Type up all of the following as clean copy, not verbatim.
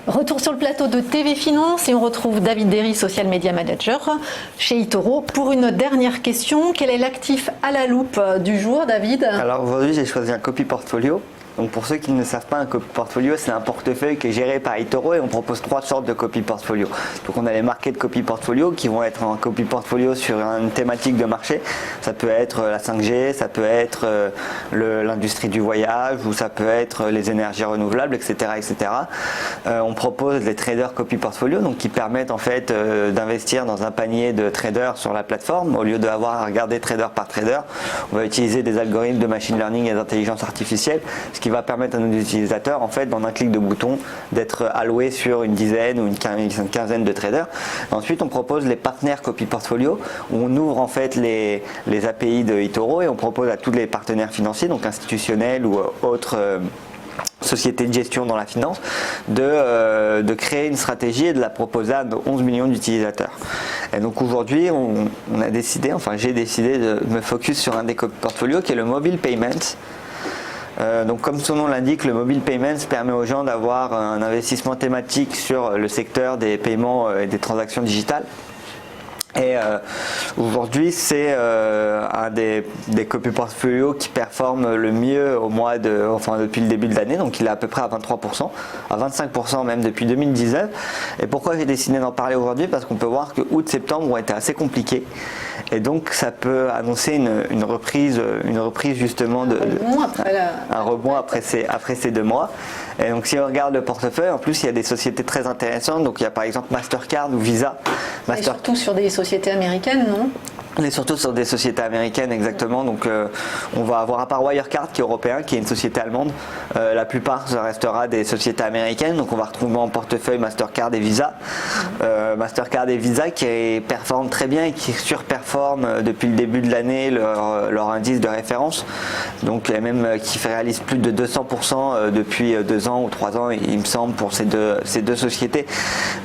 Retour sur le plateau de TV Finance et on retrouve David Derry, Social Media Manager chez eToro. Pour une dernière question, quel est l'actif à la loupe du jour, David? Alors aujourd'hui, j'ai choisi un copy portfolio. Donc pour ceux qui ne savent pas, un copy portfolio, c'est un portefeuille qui est géré par eToro et on propose 3 sortes de copy portfolio. Donc on a les market copy portfolio qui vont être un copy portfolio sur une thématique de marché. Ça peut être la 5G, ça peut être l'industrie du voyage ou ça peut être les énergies renouvelables, etc. etc. On propose les traders copy portfolio, donc qui permettent en fait d'investir dans un panier de traders sur la plateforme. Au lieu d'avoir à regarder trader par trader, on va utiliser des algorithmes de machine learning et d'intelligence artificielle, ce qui va permettre à nos utilisateurs, en fait, dans un clic de bouton, d'être alloués sur une dizaine ou une quinzaine de traders. Ensuite, on propose les partenaires copy portfolio, où on ouvre en fait les API de eToro et on propose à tous les partenaires financiers, donc institutionnels ou autres sociétés de gestion dans la finance, de créer une stratégie et de la proposer à nos 11 millions d'utilisateurs. Et donc aujourd'hui, on a décidé, enfin j'ai décidé de me focus sur un des copy portfolios qui est le Mobile Payments. Donc comme son nom l'indique, le Mobile Payments permet aux gens d'avoir un investissement thématique sur le secteur des paiements et des transactions digitales. Et aujourd'hui, c'est un des copy portfolios qui performe le mieux depuis le début de l'année. Donc il est à peu près à 23%, à 25% même depuis 2019. Et pourquoi j'ai décidé d'en parler aujourd'hui? Parce qu'on peut voir que août-septembre ont été assez compliqués. Et donc ça peut annoncer une reprise justement un rebond après ces 2 mois. Et donc si on regarde le portefeuille, en plus il y a des sociétés très intéressantes. Donc il y a par exemple Mastercard ou Visa. Et surtout sur des sociétés américaines, non? On est surtout sur des sociétés américaines, exactement. Donc on va avoir, à part Wirecard qui est européen, qui est une société allemande, la plupart ça restera des sociétés américaines. Donc on va retrouver en portefeuille Mastercard et Visa. Mastercard et Visa qui performent très bien et qui surperforment depuis le début de l'année leur indice de référence. Donc même qui réalisent plus de 200% depuis 2 ans ou 3 ans, il me semble, pour ces deux sociétés.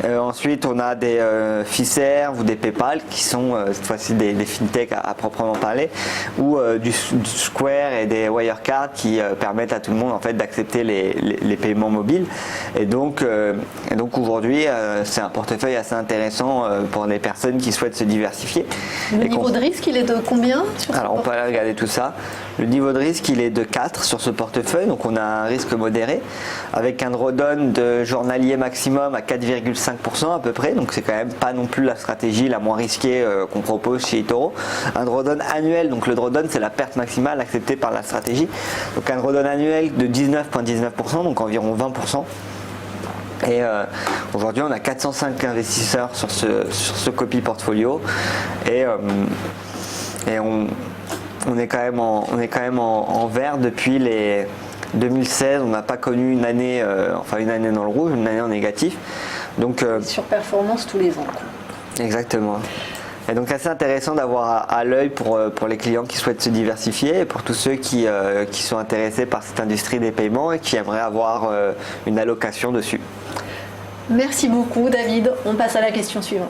Ensuite on a des Fiserv ou des PayPal qui sont cette fois-ci des fintech à proprement parler, ou du Square et des Wirecard qui permettent à tout le monde en fait d'accepter les paiements mobiles. Et donc aujourd'hui c'est un portefeuille assez intéressant pour les personnes qui souhaitent se diversifier. Le niveau de risque, il est de combien sur Alors on peut aller regarder tout ça. Le niveau de risque, il est de 4 sur ce portefeuille, donc on a un risque modéré avec un drawdown de journalier maximum à 4,5% à peu près, donc c'est quand même pas non plus la stratégie la moins risquée qu'on propose chez eToro. Un drawdown annuel, donc le drawdown c'est la perte maximale acceptée par la stratégie, donc un drawdown annuel de 19,19%, donc environ 20%. Et aujourd'hui on a 405 investisseurs sur ce copy portfolio et on est quand même en vert depuis les 2016. On n'a pas connu une année dans le rouge, une année en négatif. Donc surperformance tous les ans. Exactement. Et donc assez intéressant d'avoir à l'œil pour les clients qui souhaitent se diversifier et pour tous ceux qui sont intéressés par cette industrie des paiements et qui aimeraient avoir une allocation dessus. Merci beaucoup David. On passe à la question suivante.